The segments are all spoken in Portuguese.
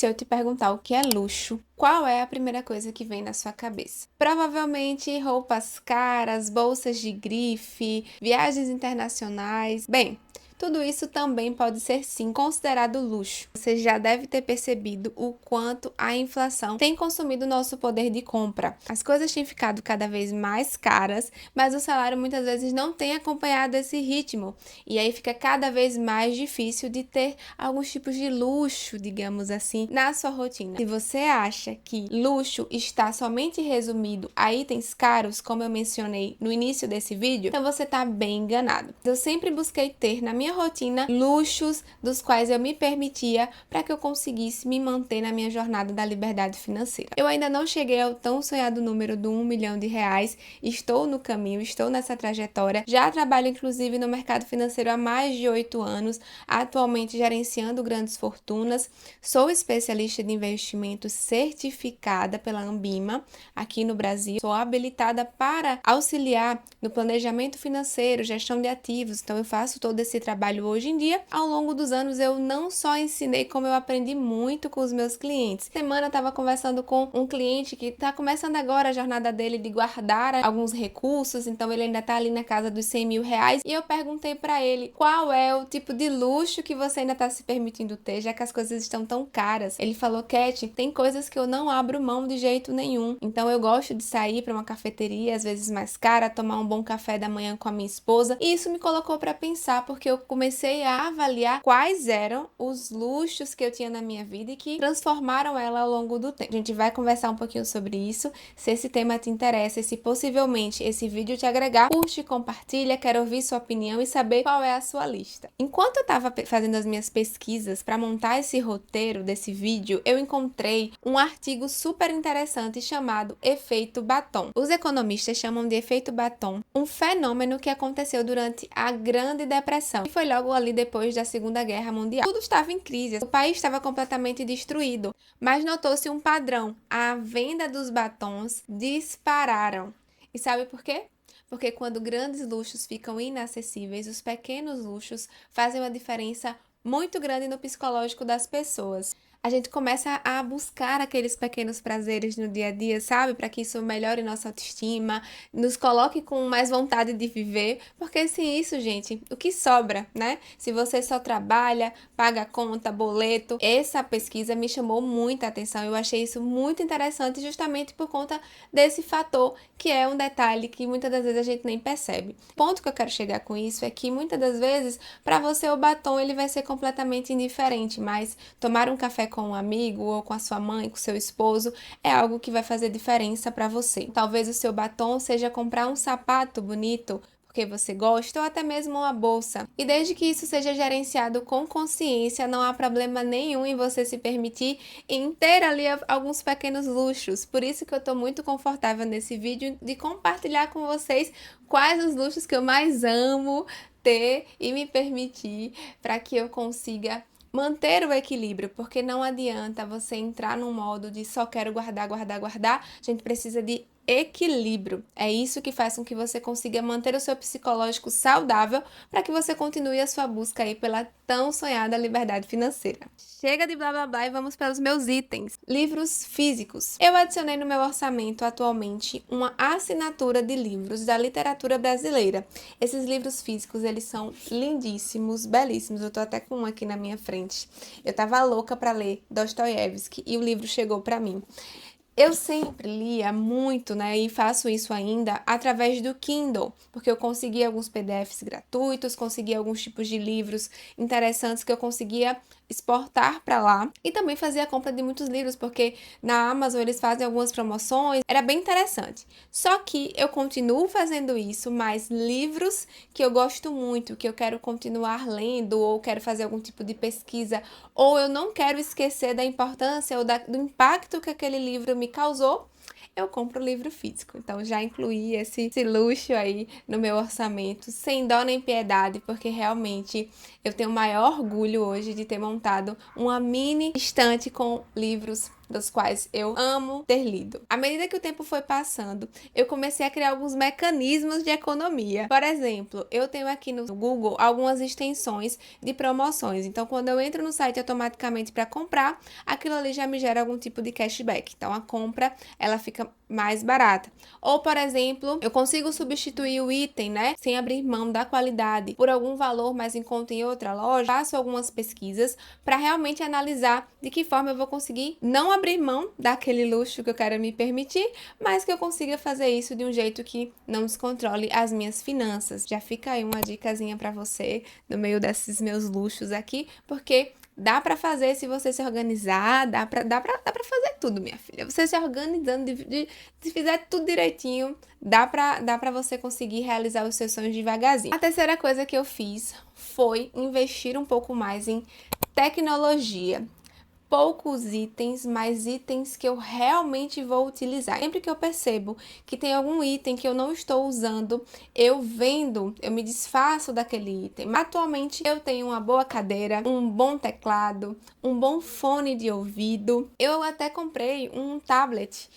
Se eu te perguntar o que é luxo, qual é a primeira coisa que vem na sua cabeça? Provavelmente roupas caras, bolsas de grife, viagens internacionais. Bem, tudo isso também pode ser sim considerado luxo. Você já deve ter percebido o quanto a inflação tem consumido nosso poder de compra. As coisas têm ficado cada vez mais caras, mas o salário muitas vezes não tem acompanhado esse ritmo. E aí fica cada vez mais difícil de ter alguns tipos de luxo, digamos assim, na sua rotina. Se você acha que luxo está somente resumido a itens caros, como eu mencionei no início desse vídeo, então você está bem enganado. Eu sempre busquei ter na minha rotina luxos dos quais eu me permitia para que eu conseguisse me manter na minha jornada da liberdade financeira. Eu ainda não cheguei ao tão sonhado número do 1 milhão de reais, estou no caminho, estou nessa trajetória, já trabalho inclusive no mercado financeiro há mais de 8 anos, atualmente gerenciando grandes fortunas, sou especialista de investimentos certificada pela Ambima aqui no Brasil, sou habilitada para auxiliar no planejamento financeiro, gestão de ativos, então eu faço todo esse trabalho hoje em dia. Ao longo dos anos eu não só ensinei, como eu aprendi muito com os meus clientes. Semana eu estava conversando com um cliente que está começando agora a jornada dele de guardar alguns recursos, então ele ainda está ali na casa dos 100 mil reais, e eu perguntei para ele qual é o tipo de luxo que você ainda está se permitindo ter, já que as coisas estão tão caras. Ele falou: Cat, tem coisas que eu não abro mão de jeito nenhum, então eu gosto de sair para uma cafeteria, às vezes mais cara, tomar um bom café da manhã com a minha esposa, e isso me colocou para pensar, porque eu comecei a avaliar quais eram os luxos que eu tinha na minha vida e que transformaram ela ao longo do tempo. A gente vai conversar um pouquinho sobre isso. Se esse tema te interessa e se possivelmente esse vídeo te agregar, curte, compartilha, quero ouvir sua opinião e saber qual é a sua lista. Enquanto eu estava fazendo as minhas pesquisas para montar esse roteiro desse vídeo, eu encontrei um artigo super interessante chamado Efeito Batom. Os economistas chamam de efeito batom um fenômeno que aconteceu durante a Grande Depressão, e foi logo ali depois da Segunda Guerra Mundial. Tudo estava em crise, o país estava completamente destruído, mas notou-se um padrão: a venda dos batons dispararam. E sabe por quê? Porque quando grandes luxos ficam inacessíveis, os pequenos luxos fazem uma diferença muito grande no psicológico das pessoas. A gente começa a buscar aqueles pequenos prazeres no dia a dia, sabe? Para que isso melhore nossa autoestima, nos coloque com mais vontade de viver, porque sem isso, gente, o que sobra, né? Se você só trabalha, paga conta, boleto, essa pesquisa me chamou muita atenção. Eu achei isso muito interessante justamente por conta desse fator, que é um detalhe que muitas das vezes a gente nem percebe. O ponto que eu quero chegar com isso é que muitas das vezes, para você o batom ele vai ser completamente indiferente, mas tomar um café com um amigo ou com a sua mãe, com seu esposo, é algo que vai fazer diferença para você. Talvez o seu batom seja comprar um sapato bonito porque você gosta, ou até mesmo uma bolsa. E desde que isso seja gerenciado com consciência, não há problema nenhum em você se permitir em ter ali alguns pequenos luxos. Por isso que eu tô muito confortável nesse vídeo de compartilhar com vocês quais os luxos que eu mais amo ter e me permitir, para que eu consiga manter o equilíbrio, porque não adianta você entrar num modo de só quero guardar, guardar, guardar. A gente precisa de equilíbrio. É isso que faz com que você consiga manter o seu psicológico saudável, para que você continue a sua busca aí pela tão sonhada liberdade financeira. Chega de blá blá blá e vamos para os meus itens. Livros físicos. Eu adicionei no meu orçamento atualmente uma assinatura de livros da literatura brasileira. Esses livros físicos, eles são lindíssimos, belíssimos. Eu tô até com um aqui na minha frente. Eu tava louca para ler Dostoiévski e o livro chegou para mim. Eu sempre lia muito, né, e faço isso ainda através do Kindle, porque eu consegui alguns PDFs gratuitos, consegui alguns tipos de livros interessantes que eu conseguia exportar para lá, e também fazia a compra de muitos livros, porque na Amazon eles fazem algumas promoções, era bem interessante. Só que eu continuo fazendo isso, mas livros que eu gosto muito, que eu quero continuar lendo, ou quero fazer algum tipo de pesquisa, ou eu não quero esquecer da importância ou do impacto que aquele livro me causou, eu compro o livro físico. Então já incluí esse luxo aí no meu orçamento, sem dó nem piedade, porque realmente eu tenho o maior orgulho hoje de ter montado uma mini estante com livros dos quais eu amo ter lido. À medida que o tempo foi passando, eu comecei a criar alguns mecanismos de economia. Por exemplo, eu tenho aqui no Google algumas extensões de promoções. Então, quando eu entro no site automaticamente para comprar, aquilo ali já me gera algum tipo de cashback. Então, a compra, ela fica mais barata. Ou, por exemplo, eu consigo substituir o item, né, sem abrir mão da qualidade, por algum valor mais em conta em outra loja. Faço algumas pesquisas para realmente analisar de que forma eu vou conseguir não abrir mão daquele luxo que eu quero me permitir, mas que eu consiga fazer isso de um jeito que não descontrole as minhas finanças. Já fica aí uma dicasinha para você no meio desses meus luxos aqui, porque dá pra fazer se você se organizar, dá pra fazer tudo, minha filha. Você se organizando, se fizer tudo direitinho, dá pra você conseguir realizar os seus sonhos devagarzinho. A terceira coisa que eu fiz foi investir um pouco mais em tecnologia. Poucos itens, mas itens que eu realmente vou utilizar. Sempre que eu percebo que tem algum item que eu não estou usando, eu vendo, eu me desfaço daquele item. Atualmente eu tenho uma boa cadeira, um bom teclado, um bom fone de ouvido. Eu até comprei um tablet,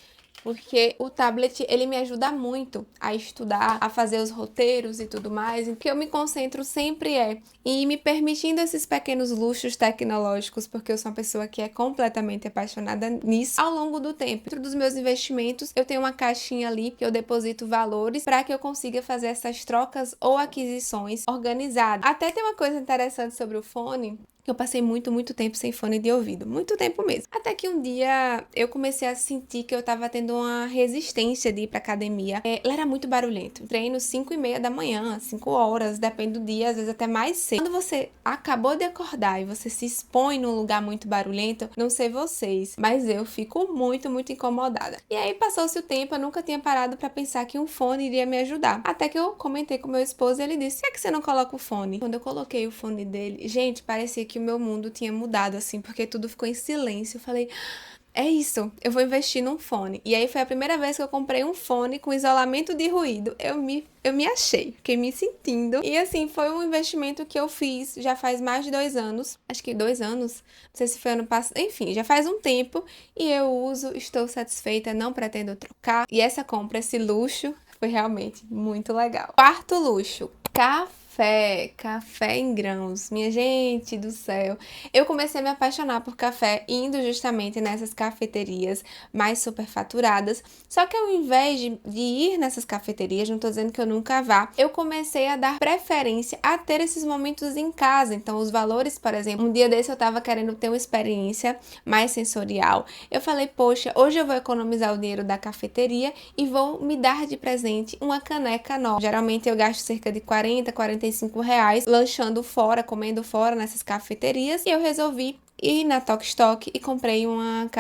porque o tablet, ele me ajuda muito a estudar, a fazer os roteiros e tudo mais. O que eu me concentro sempre em me permitindo esses pequenos luxos tecnológicos, porque eu sou uma pessoa que é completamente apaixonada nisso. Ao longo do tempo, dentro dos meus investimentos, eu tenho uma caixinha ali que eu deposito valores para que eu consiga fazer essas trocas ou aquisições organizadas. Até tem uma coisa interessante sobre o fone, que eu passei muito tempo sem fone de ouvido. Muito tempo mesmo. Até que um dia eu comecei a sentir que eu tava tendo uma resistência de ir pra academia. Ela era muito barulhento. Treino 5:30 da manhã, 5 horas, depende do dia, às vezes até mais cedo. Quando você acabou de acordar e você se expõe num lugar muito barulhento, não sei vocês, mas eu fico muito incomodada. E aí passou-se o tempo, eu nunca tinha parado pra pensar que um fone iria me ajudar. Até que eu comentei com meu esposo e ele disse: "Por que você não coloca o fone?" Quando eu coloquei o fone dele, gente, parecia que o meu mundo tinha mudado, assim, porque tudo ficou em silêncio. Eu falei, é isso, eu vou investir num fone. E aí foi a primeira vez que eu comprei um fone com isolamento de ruído. Eu me achei, fiquei me sentindo. E assim, foi um investimento que eu fiz já faz mais de 2 anos. Acho que 2 anos, não sei se foi ano passado. Enfim, já faz um tempo. E eu uso, estou satisfeita, não pretendo trocar. E essa compra, esse luxo, foi realmente muito legal. Quarto luxo, café em grãos. Minha gente do céu. Eu comecei a me apaixonar por café indo justamente nessas cafeterias mais superfaturadas. Só que ao invés de ir nessas cafeterias, não tô dizendo que eu nunca vá, eu comecei a dar preferência a ter esses momentos em casa. Então, os valores, por exemplo, um dia desse eu tava querendo ter uma experiência mais sensorial. Eu falei, poxa, hoje eu vou economizar o dinheiro da cafeteria e vou me dar de presente uma caneca nova. Geralmente eu gasto cerca de 45 reais lanchando fora, comendo fora nessas cafeterias, e eu resolvi ir na Tok Stock e comprei uma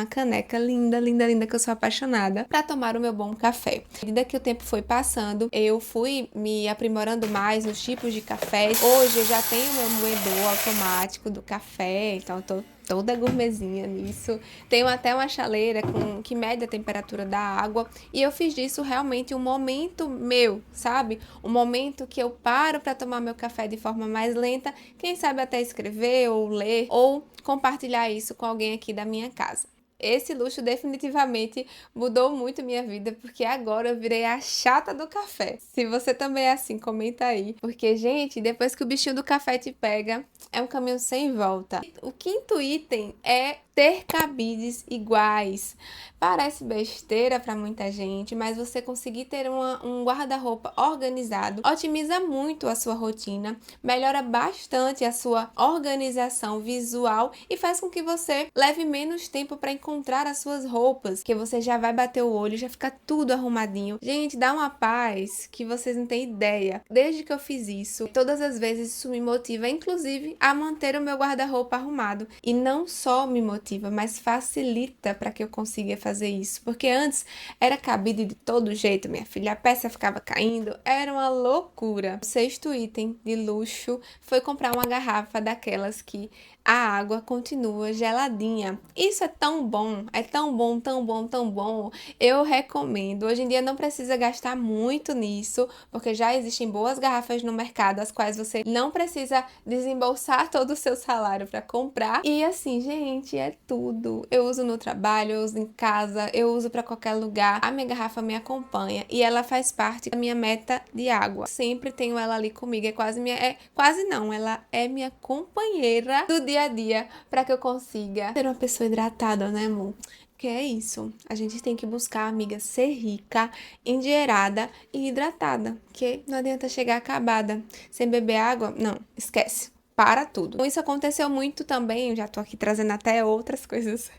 caneca linda, que eu sou apaixonada, para tomar o meu bom café. À medida que o tempo foi passando, eu fui me aprimorando mais nos tipos de cafés. Hoje eu já tenho meu moedor automático do café, então eu tô toda gourmetzinha nisso. Tenho até uma chaleira que mede a temperatura da água, e eu fiz disso realmente um momento meu, sabe? Um momento que eu paro para tomar meu café de forma mais lenta, quem sabe até escrever ou ler ou compartilhar isso com alguém aqui da minha casa. Esse luxo definitivamente mudou muito minha vida, porque agora eu virei a chata do café. Se você também é assim, comenta aí. Porque, gente, depois que o bichinho do café te pega, é um caminho sem volta. O quinto item é ter cabides iguais. Parece besteira para muita gente, mas você conseguir ter um guarda-roupa organizado otimiza muito a sua rotina, melhora bastante a sua organização visual e faz com que você leve menos tempo para encontrar as suas roupas, que você já vai bater o olho, já fica tudo arrumadinho. Gente, dá uma paz que vocês não têm ideia. Desde que eu fiz isso, todas as vezes isso me motiva, inclusive, a manter o meu guarda-roupa arrumado. E não só me motiva, mas facilita para que eu consiga fazer isso. Porque antes era cabide de todo jeito, minha filha. A peça ficava caindo, era uma loucura. O sexto item de luxo foi comprar uma garrafa daquelas que a água continua geladinha. Isso é tão bom, é tão bom, tão bom, tão bom. Eu recomendo. Hoje em dia não precisa gastar muito nisso, porque já existem boas garrafas no mercado, as quais você não precisa desembolsar todo o seu salário para comprar. E assim, gente, é tudo. Eu uso no trabalho, eu uso em casa, eu uso pra qualquer lugar. A minha garrafa me acompanha e ela faz parte da minha meta de água. Sempre tenho ela ali comigo, quase não, ela é minha companheira do dia a dia pra que eu consiga ser uma pessoa hidratada, né, amor? Que é isso, a gente tem que buscar, amiga, ser rica, endinheirada e hidratada, porque não adianta chegar acabada sem beber água, não, esquece. Para tudo. Então, isso aconteceu muito também, já tô aqui trazendo até outras coisas,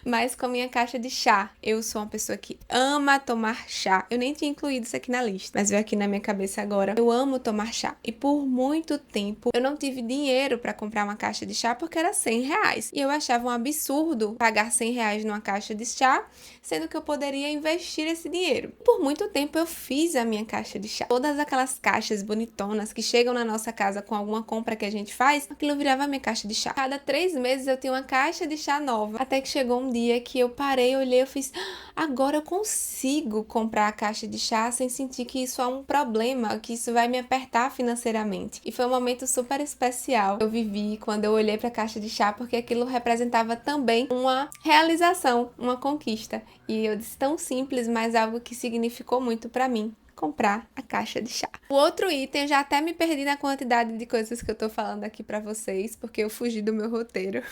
mas com a minha caixa de chá. Eu sou uma pessoa que ama tomar chá. Eu nem tinha incluído isso aqui na lista, mas veio aqui na minha cabeça agora. Eu amo tomar chá. E por muito tempo eu não tive dinheiro para comprar uma caixa de chá porque era R$ 100. E eu achava um absurdo pagar R$ 100 numa caixa de chá, sendo que eu poderia investir esse dinheiro. Por muito tempo eu fiz a minha caixa de chá. Todas aquelas caixas bonitonas que chegam na nossa casa com alguma compra que a gente faz, aquilo virava a minha caixa de chá. Cada 3 meses eu tinha uma caixa de chá nova. Até que chegou um dia que eu parei, olhei, eu fiz, agora eu consigo comprar a caixa de chá sem sentir que isso é um problema, que isso vai me apertar financeiramente. E foi um momento super especial que eu vivi quando eu olhei para a caixa de chá, porque aquilo representava também uma realização, uma conquista. E eu disse, tão simples, mas algo que significou muito para mim. Comprar a caixa de chá. O outro item, eu já até me perdi na quantidade de coisas que eu tô falando aqui pra vocês, porque eu fugi do meu roteiro.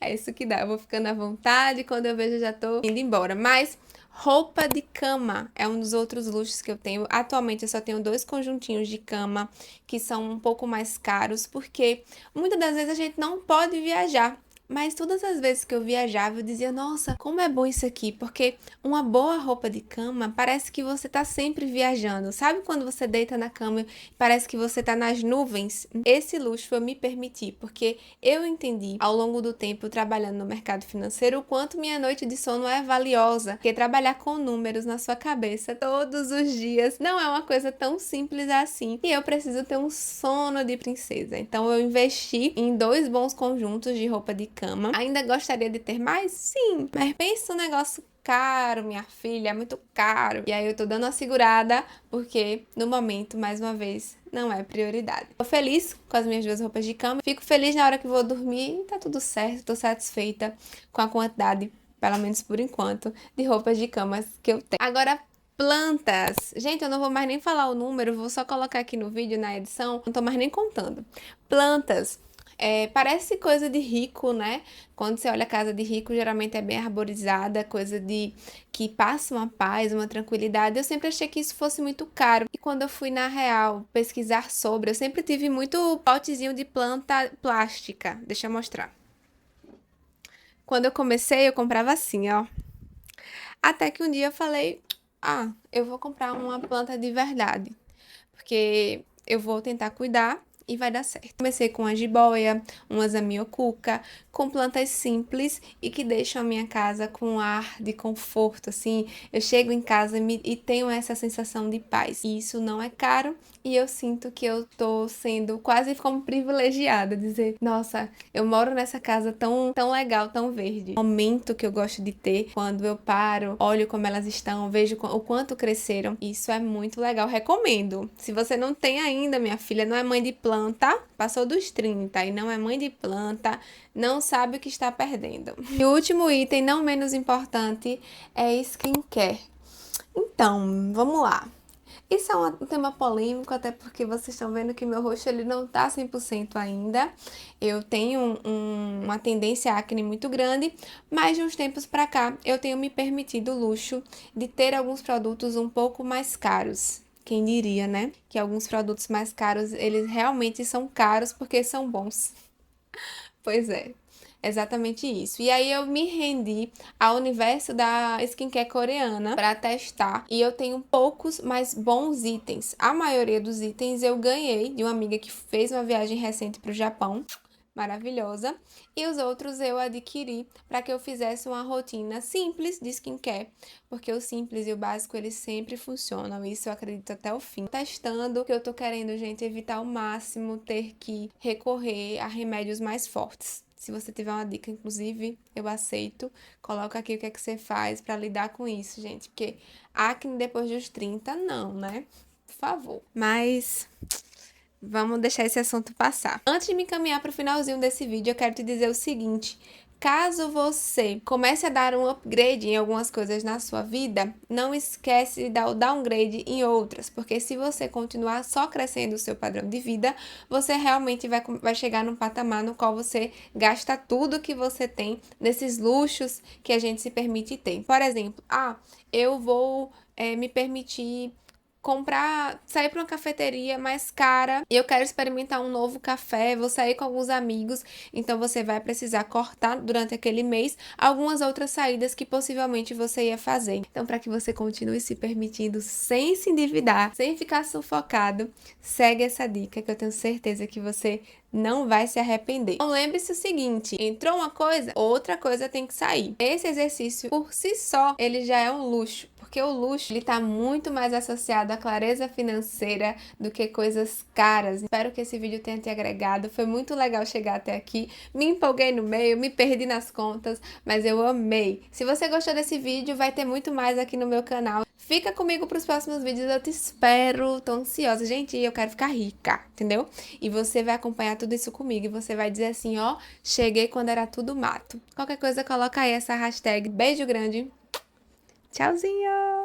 É isso que dá, eu vou ficando à vontade, quando eu vejo eu já tô indo embora. Mas roupa de cama é um dos outros luxos que eu tenho. Atualmente eu só tenho 2 conjuntinhos de cama que são um pouco mais caros, porque muitas das vezes a gente não pode viajar. Mas todas as vezes que eu viajava, eu dizia, nossa, como é bom isso aqui, porque uma boa roupa de cama parece que você tá sempre viajando. Sabe quando você deita na cama e parece que você tá nas nuvens? Esse luxo eu me permiti, porque eu entendi ao longo do tempo trabalhando no mercado financeiro o quanto minha noite de sono é valiosa, porque trabalhar com números na sua cabeça todos os dias não é uma coisa tão simples assim. E eu preciso ter um sono de princesa. Então eu investi em 2 bons conjuntos de roupa de cama. Ainda gostaria de ter mais? Sim, mas pensa um negócio caro, minha filha, é muito caro. E aí eu tô dando uma segurada, porque no momento, mais uma vez, não é prioridade. Tô feliz com as minhas 2 roupas de cama. Fico feliz na hora que vou dormir, tá tudo certo, tô satisfeita com a quantidade, pelo menos por enquanto, de roupas de cama que eu tenho. Agora, plantas. Gente, eu não vou mais nem falar o número, vou só colocar aqui no vídeo, na edição, não tô mais nem contando. Plantas. Parece coisa de rico, né? Quando você olha a casa de rico, geralmente é bem arborizada, coisa de que passa uma paz, uma tranquilidade. Eu sempre achei que isso fosse muito caro. E quando eu fui na real pesquisar sobre, eu sempre tive muito potezinho de planta plástica. Deixa eu mostrar. Quando eu comecei, eu comprava assim, ó. Até que um dia eu falei, eu vou comprar uma planta de verdade, porque eu vou tentar cuidar e vai dar certo. Comecei com a jiboia, uma zamioculca, com plantas simples e que deixam a minha casa com um ar de conforto, assim. Eu chego em casa e tenho essa sensação de paz. E isso não é caro e eu sinto que eu tô sendo quase como privilegiada, dizer, nossa, eu moro nessa casa tão legal, tão verde. O momento que eu gosto de ter quando eu paro, olho como elas estão, vejo o quanto cresceram. Isso é muito legal, recomendo. Se você não tem ainda, minha filha, não é mãe de planta, passou dos 30 e não é mãe de planta, não sabe o que está perdendo. E o último item, não menos importante, é skincare. Então, vamos lá. Isso é um tema polêmico, até porque vocês estão vendo que meu rosto ele não tá 100% ainda. Eu tenho uma tendência à acne muito grande, mas de uns tempos pra cá eu tenho me permitido o luxo de ter alguns produtos um pouco mais caros. Quem diria, né? Que alguns produtos mais caros, eles realmente são caros porque são bons. Pois é, exatamente isso. E aí eu me rendi ao universo da skincare coreana para testar. E eu tenho poucos, mas bons itens. A maioria dos itens eu ganhei de uma amiga que fez uma viagem recente para o Japão. Maravilhosa. E os outros eu adquiri para que eu fizesse uma rotina simples de skincare, porque o simples e o básico eles sempre funcionam, isso eu acredito até o fim. Testando, que eu tô querendo, gente, evitar ao máximo ter que recorrer a remédios mais fortes. Se você tiver uma dica, inclusive, eu aceito. Coloca aqui o que é que você faz para lidar com isso, gente, porque acne depois dos 30, não, né? Por favor. Mas vamos deixar esse assunto passar. Antes de me encaminhar para o finalzinho desse vídeo, eu quero te dizer o seguinte: caso você comece a dar um upgrade em algumas coisas na sua vida, não esquece de dar o downgrade em outras, porque se você continuar só crescendo o seu padrão de vida, você realmente vai chegar num patamar no qual você gasta tudo que você tem nesses luxos que a gente se permite ter. Por exemplo, eu vou me permitir sair para uma cafeteria mais cara e eu quero experimentar um novo café, vou sair com alguns amigos, então você vai precisar cortar durante aquele mês algumas outras saídas que possivelmente você ia fazer. Então, para que você continue se permitindo sem se endividar, sem ficar sufocado, segue essa dica que eu tenho certeza que você não vai se arrepender. Então, lembre-se o seguinte: entrou uma coisa, outra coisa tem que sair. Esse exercício, por si só, ele já é um luxo, porque o luxo, ele tá muito mais associado à clareza financeira do que coisas caras. Espero que esse vídeo tenha te agregado. Foi muito legal chegar até aqui. Me empolguei no meio, me perdi nas contas, mas eu amei. Se você gostou desse vídeo, vai ter muito mais aqui no meu canal. Fica comigo para os próximos vídeos, eu te espero. Tô ansiosa. Gente, eu quero ficar rica, entendeu? E você vai acompanhar tudo isso comigo e você vai dizer assim, ó, cheguei quando era tudo mato. Qualquer coisa, coloca aí essa hashtag. Beijo grande. Tchauzinho!